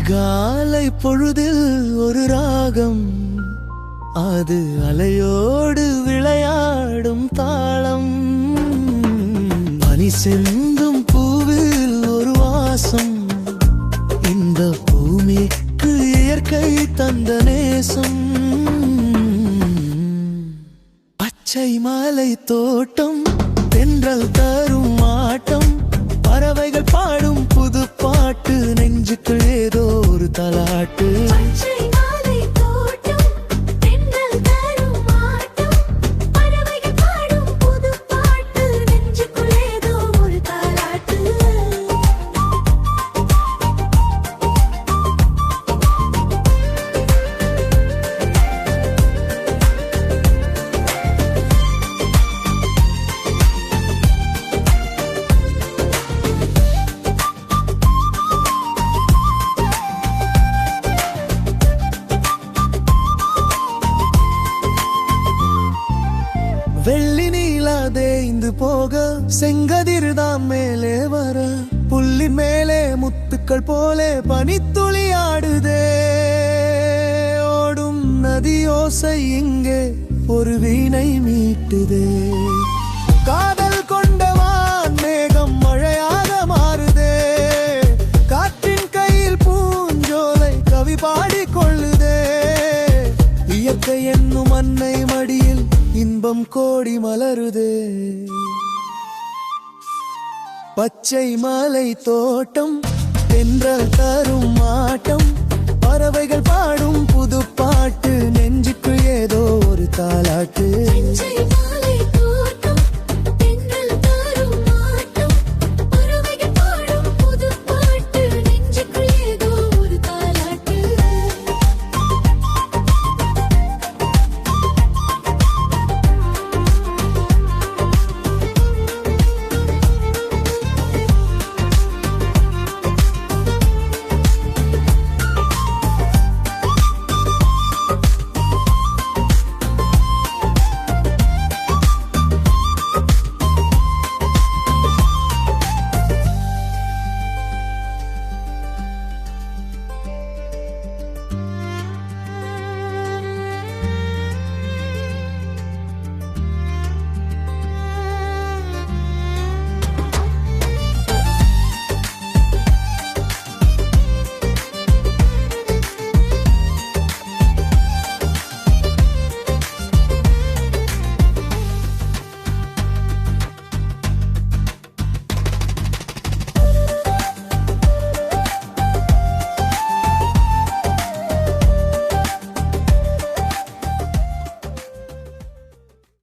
அதிகாலை பொழுதில் ஒரு ராகம், அது அலையோடு விளையாடும் தாளம். பனி செந்தும் பூவில் ஒரு வாசம், இந்த பூமிக்கு இயற்கை தந்த நேசம். பச்சை மலை தோட்டம், தென்றல் தரும் ஆட்டம், பறவைகள் பாடும் புது பாட்டு, நெஞ்சுக்குள் ஏதோ ஒரு தலாட்டு. வெள்ளி நீலா தேய்ந்து போக, செங்கதிர்தான் மேலே வர, புல்லின் மேலே முத்துக்கள் போலே பனித்துளி ஆடுதே. ஓடும் நதியோசை இங்கே ஒரு வீணை மீட்டுதே. காதல் கொண்டவான் மேகம் மழையாக மாறுதே. காற்றின் கையில் பூஞ்சோலை கவி பாடிக்கொள்ளுதே. இயற்கை என்னும் அன்னை மடியில் இன்பம் கோடி மலருதே. பச்சை மலை தோட்டம், தென்றல் தரும் ஆட்டம், பறவைகள் பாடும் புது பாட்டு, நெஞ்சுக்கு ஏதோ ஒரு தாலாட்டு.